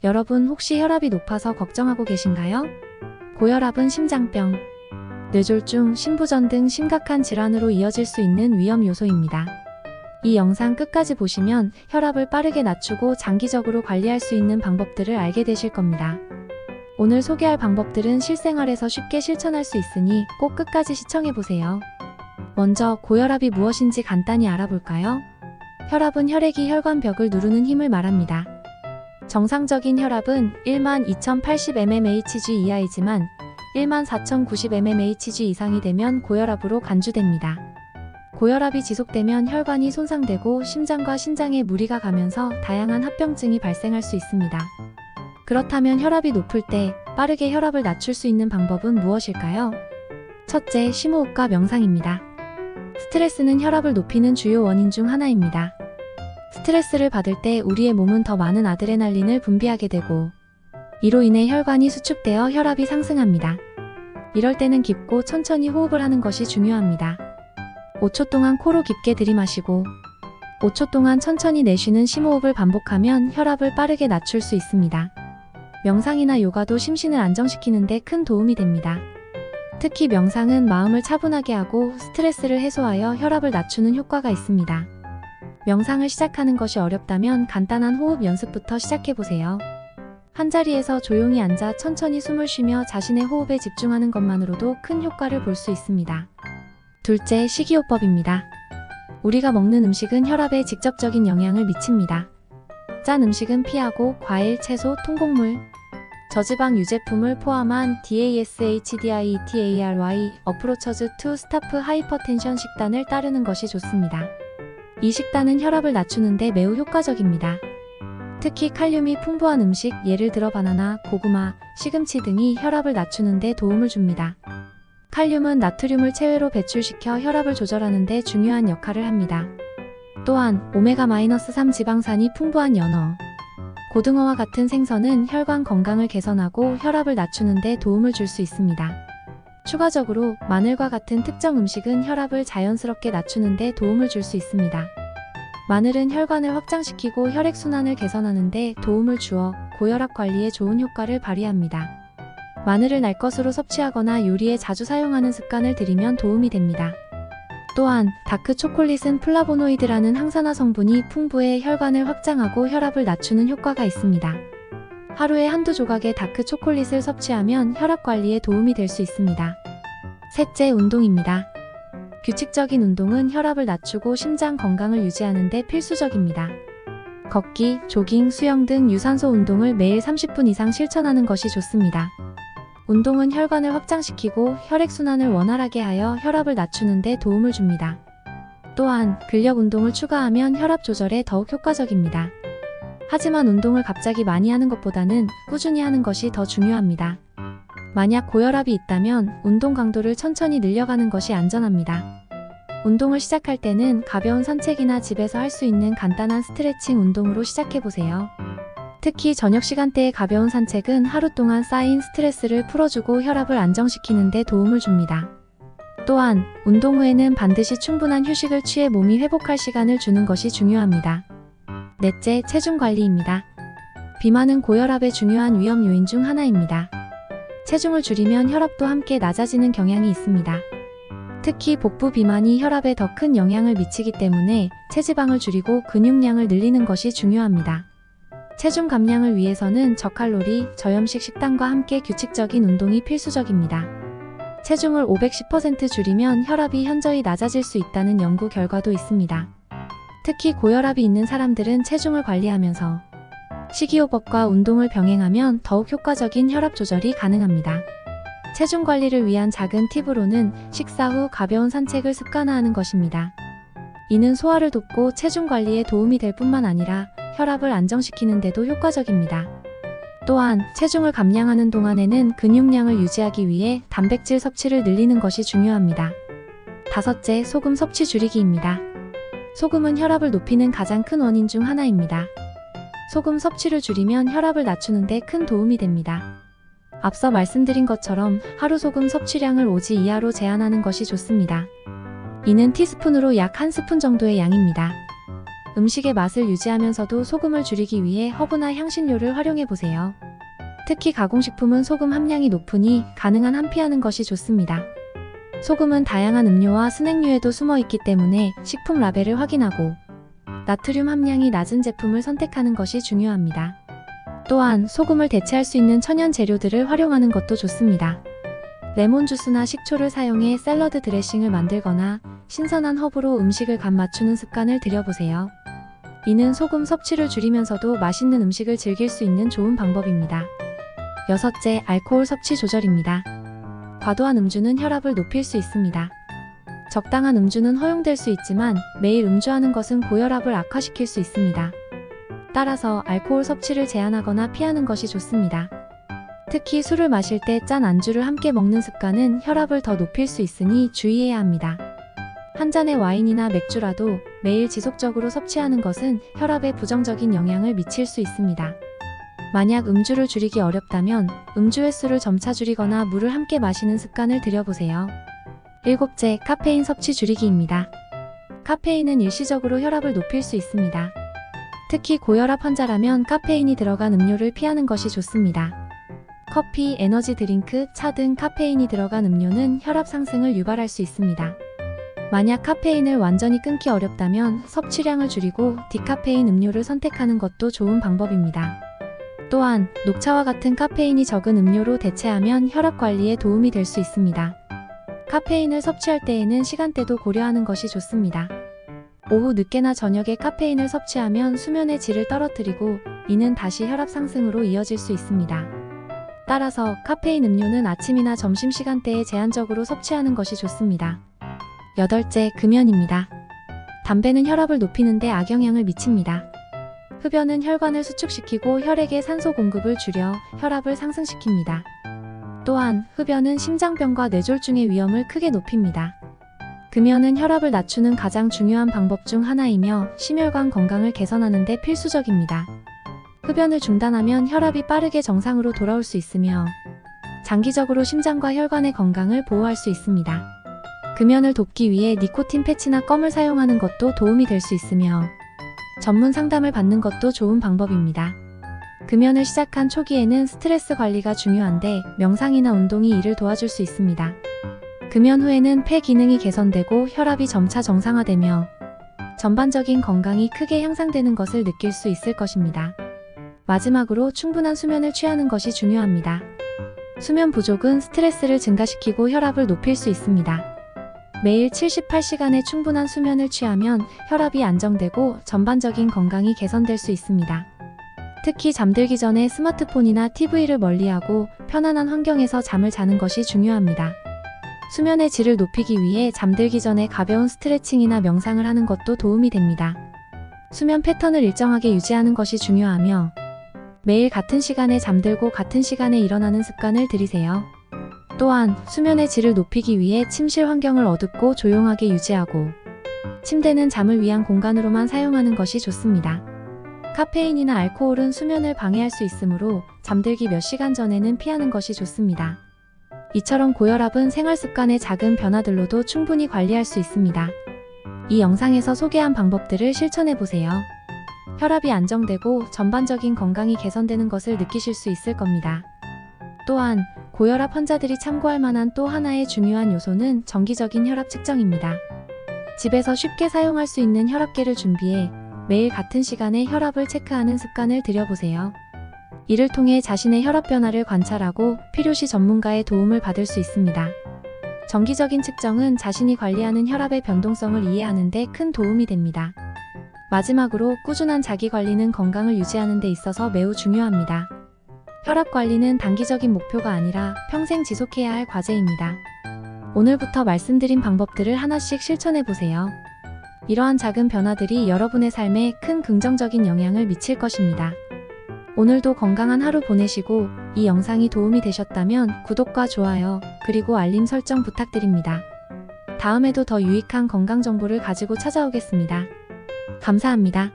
여러분 혹시 혈압이 높아서 걱정하고 계신가요? 고혈압은 심장병, 뇌졸중, 심부전 등 심각한 질환으로 이어질 수 있는 위험 요소입니다. 이 영상 끝까지 보시면 혈압을 빠르게 낮추고 장기적으로 관리할 수 있는 방법들을 알게 되실 겁니다. 오늘 소개할 방법들은 실생활에서 쉽게 실천할 수 있으니 꼭 끝까지 시청해보세요. 먼저 고혈압이 무엇인지 간단히 알아볼까요? 혈압은 혈액이 혈관벽을 누르는 힘을 말합니다. 정상적인 혈압은 12,080mmHg 이하이지만 14,090mmHg 이상이 되면 고혈압으로 간주됩니다. 고혈압이 지속되면 혈관이 손상되고 심장과 신장에 무리가 가면서 다양한 합병증이 발생할 수 있습니다. 그렇다면 혈압이 높을 때 빠르게 혈압을 낮출 수 있는 방법은 무엇일까요? 첫째, 심호흡과 명상입니다. 스트레스는 혈압을 높이는 주요 원인 중 하나입니다. 스트레스를 받을 때 우리의 몸은 더 많은 아드레날린을 분비하게 되고 이로 인해 혈관이 수축되어 혈압이 상승합니다. 이럴 때는 깊고 천천히 호흡을 하는 것이 중요합니다. 5초 동안 코로 깊게 들이마시고 5초 동안 천천히 내쉬는 심호흡을 반복하면 혈압을 빠르게 낮출 수 있습니다. 명상이나 요가도 심신을 안정시키는 데 큰 도움이 됩니다. 특히 명상은 마음을 차분하게 하고 스트레스를 해소하여 혈압을 낮추는 효과가 있습니다. 명상을 시작하는 것이 어렵다면 간단한 호흡 연습부터 시작해보세요. 한자리에서 조용히 앉아 천천히 숨을 쉬며 자신의 호흡에 집중하는 것만으로도 큰 효과를 볼 수 있습니다. 둘째, 식이요법입니다. 우리가 먹는 음식은 혈압에 직접적인 영향을 미칩니다. 짠 음식은 피하고 과일, 채소, 통곡물, 저지방 유제품을 포함한 DASH-DIETARY 어프로처즈 투 스타프 하이퍼텐션 식단을 따르는 것이 좋습니다. 이 식단은 혈압을 낮추는데 매우 효과적입니다. 특히 칼륨이 풍부한 음식, 예를 들어 바나나, 고구마, 시금치 등이 혈압을 낮추는데 도움을 줍니다. 칼륨은 나트륨을 체외로 배출시켜 혈압을 조절하는 데 중요한 역할을 합니다. 또한 오메가-3 지방산이 풍부한 연어, 고등어와 같은 생선은 혈관 건강을 개선하고 혈압을 낮추는 데 도움을 줄 수 있습니다. 추가적으로 마늘과 같은 특정 음식은 혈압을 자연스럽게 낮추는 데 도움을 줄 수 있습니다. 마늘은 혈관을 확장시키고 혈액순환을 개선하는 데 도움을 주어 고혈압 관리에 좋은 효과를 발휘합니다. 마늘을 날 것으로 섭취하거나 요리에 자주 사용하는 습관을 들이면 도움이 됩니다. 또한 다크 초콜릿은 플라보노이드라는 항산화 성분이 풍부해 혈관을 확장하고 혈압을 낮추는 효과가 있습니다. 하루에 한두 조각의 다크 초콜릿을 섭취하면 혈압 관리에 도움이 될 수 있습니다. 셋째, 운동입니다. 규칙적인 운동은 혈압을 낮추고 심장 건강을 유지하는 데 필수적입니다. 걷기, 조깅, 수영 등 유산소 운동을 매일 30분 이상 실천하는 것이 좋습니다. 운동은 혈관을 확장시키고 혈액순환을 원활하게 하여 혈압을 낮추는 데 도움을 줍니다. 또한 근력 운동을 추가하면 혈압 조절에 더욱 효과적입니다. 하지만 운동을 갑자기 많이 하는 것보다는 꾸준히 하는 것이 더 중요합니다. 만약 고혈압이 있다면 운동 강도를 천천히 늘려가는 것이 안전합니다. 운동을 시작할 때는 가벼운 산책이나 집에서 할 수 있는 간단한 스트레칭 운동으로 시작해보세요. 특히 저녁 시간대의 가벼운 산책은 하루 동안 쌓인 스트레스를 풀어주고 혈압을 안정시키는 데 도움을 줍니다. 또한 운동 후에는 반드시 충분한 휴식을 취해 몸이 회복할 시간을 주는 것이 중요합니다. 넷째, 체중 관리입니다. 비만은 고혈압의 중요한 위험 요인 중 하나입니다. 체중을 줄이면 혈압도 함께 낮아지는 경향이 있습니다. 특히 복부 비만이 혈압에 더 큰 영향을 미치기 때문에 체지방을 줄이고 근육량을 늘리는 것이 중요합니다. 체중 감량을 위해서는 저칼로리, 저염식 식단과 함께 규칙적인 운동이 필수적입니다. 체중을 510% 줄이면 혈압이 현저히 낮아질 수 있다는 연구 결과도 있습니다. 특히 고혈압이 있는 사람들은 체중을 관리하면서 식이요법과 운동을 병행하면 더욱 효과적인 혈압 조절이 가능합니다. 체중 관리를 위한 작은 팁으로는 식사 후 가벼운 산책을 습관화하는 것입니다. 이는 소화를 돕고 체중 관리에 도움이 될 뿐만 아니라 혈압을 안정시키는 데도 효과적입니다. 또한 체중을 감량하는 동안에는 근육량을 유지하기 위해 단백질 섭취를 늘리는 것이 중요합니다. 다섯째, 소금 섭취 줄이기입니다. 소금은 혈압을 높이는 가장 큰 원인 중 하나입니다. 소금 섭취를 줄이면 혈압을 낮추는 데 큰 도움이 됩니다. 앞서 말씀드린 것처럼 하루 소금 섭취량을 5지 이하로 제한하는 것이 좋습니다. 이는 티스푼으로 약 1스푼 정도의 양입니다. 음식의 맛을 유지하면서도 소금을 줄이기 위해 허브나 향신료를 활용해 보세요. 특히 가공식품은 소금 함량이 높으니 가능한 한 피하는 것이 좋습니다. 소금은 다양한 음료와 스낵류에도 숨어 있기 때문에 식품 라벨을 확인하고 나트륨 함량이 낮은 제품을 선택하는 것이 중요합니다. 또한 소금을 대체할 수 있는 천연 재료들을 활용하는 것도 좋습니다. 레몬 주스나 식초를 사용해 샐러드 드레싱을 만들거나 신선한 허브로 음식을 간 맞추는 습관을 들여보세요. 이는 소금 섭취를 줄이면서도 맛있는 음식을 즐길 수 있는 좋은 방법입니다. 여섯째, 알코올 섭취 조절입니다. 과도한 음주는 혈압을 높일 수 있습니다. 적당한 음주는 허용될 수 있지만 매일 음주하는 것은 고혈압을 악화시킬 수 있습니다. 따라서 알코올 섭취를 제한하거나 피하는 것이 좋습니다. 특히 술을 마실 때 짠 안주를 함께 먹는 습관은 혈압을 더 높일 수 있으니 주의해야 합니다. 한 잔의 와인이나 맥주라도 매일 지속적으로 섭취하는 것은 혈압에 부정적인 영향을 미칠 수 있습니다. 만약 음주를 줄이기 어렵다면 음주 횟수를 점차 줄이거나 물을 함께 마시는 습관을 들여보세요. 일곱째, 카페인 섭취 줄이기입니다. 카페인은 일시적으로 혈압을 높일 수 있습니다. 특히 고혈압 환자라면 카페인이 들어간 음료를 피하는 것이 좋습니다. 커피, 에너지 드링크, 차 등 카페인이 들어간 음료는 혈압 상승을 유발할 수 있습니다. 만약 카페인을 완전히 끊기 어렵다면 섭취량을 줄이고 디카페인 음료를 선택하는 것도 좋은 방법입니다. 또한 녹차와 같은 카페인이 적은 음료로 대체하면 혈압 관리에 도움이 될 수 있습니다. 카페인을 섭취할 때에는 시간대도 고려하는 것이 좋습니다. 오후 늦게나 저녁에 카페인을 섭취하면 수면의 질을 떨어뜨리고 이는 다시 혈압 상승으로 이어질 수 있습니다. 따라서 카페인 음료는 아침이나 점심 시간대에 제한적으로 섭취하는 것이 좋습니다. 여덟째, 금연입니다. 담배는 혈압을 높이는 데 악영향을 미칩니다. 흡연은 혈관을 수축시키고 혈액의 산소 공급을 줄여 혈압을 상승시킵니다. 또한 흡연은 심장병과 뇌졸중의 위험을 크게 높입니다. 금연은 혈압을 낮추는 가장 중요한 방법 중 하나이며 심혈관 건강을 개선하는 데 필수적입니다. 흡연을 중단하면 혈압이 빠르게 정상으로 돌아올 수 있으며 장기적으로 심장과 혈관의 건강을 보호할 수 있습니다. 금연을 돕기 위해 니코틴 패치나 껌을 사용하는 것도 도움이 될 수 있으며 전문 상담을 받는 것도 좋은 방법입니다. 금연을 시작한 초기에는 스트레스 관리가 중요한데 명상이나 운동이 이를 도와줄 수 있습니다. 금연 후에는 폐 기능이 개선되고 혈압이 점차 정상화되며 전반적인 건강이 크게 향상되는 것을 느낄 수 있을 것입니다. 마지막으로 충분한 수면을 취하는 것이 중요합니다. 수면 부족은 스트레스를 증가시키고 혈압을 높일 수 있습니다. 매일 78시간의 충분한 수면을 취하면 혈압이 안정되고 전반적인 건강이 개선될 수 있습니다. 특히 잠들기 전에 스마트폰이나 TV를 멀리하고 편안한 환경에서 잠을 자는 것이 중요합니다. 수면의 질을 높이기 위해 잠들기 전에 가벼운 스트레칭이나 명상을 하는 것도 도움이 됩니다. 수면 패턴을 일정하게 유지하는 것이 중요하며 매일 같은 시간에 잠들고 같은 시간에 일어나는 습관을 들이세요. 또한 수면의 질을 높이기 위해 침실 환경을 어둡고 조용하게 유지하고 침대는 잠을 위한 공간으로만 사용하는 것이 좋습니다. 카페인이나 알코올은 수면을 방해할 수 있으므로 잠들기 몇 시간 전에는 피하는 것이 좋습니다. 이처럼 고혈압은 생활습관의 작은 변화들로도 충분히 관리할 수 있습니다. 이 영상에서 소개한 방법들을 실천해보세요. 혈압이 안정되고 전반적인 건강이 개선되는 것을 느끼실 수 있을 겁니다. 또한 고혈압 환자들이 참고할 만한 또 하나의 중요한 요소는 정기적인 혈압 측정입니다. 집에서 쉽게 사용할 수 있는 혈압계를 준비해 매일 같은 시간에 혈압을 체크하는 습관을 들여보세요. 이를 통해 자신의 혈압 변화를 관찰하고 필요시 전문가의 도움을 받을 수 있습니다. 정기적인 측정은 자신이 관리하는 혈압의 변동성을 이해하는 데 큰 도움이 됩니다. 마지막으로 꾸준한 자기관리는 건강을 유지하는 데 있어서 매우 중요합니다. 혈압 관리는 단기적인 목표가 아니라 평생 지속해야 할 과제입니다. 오늘부터 말씀드린 방법들을 하나씩 실천해보세요. 이러한 작은 변화들이 여러분의 삶에 큰 긍정적인 영향을 미칠 것입니다. 오늘도 건강한 하루 보내시고 이 영상이 도움이 되셨다면 구독과 좋아요, 그리고 알림 설정 부탁드립니다. 다음에도 더 유익한 건강 정보를 가지고 찾아오겠습니다. 감사합니다.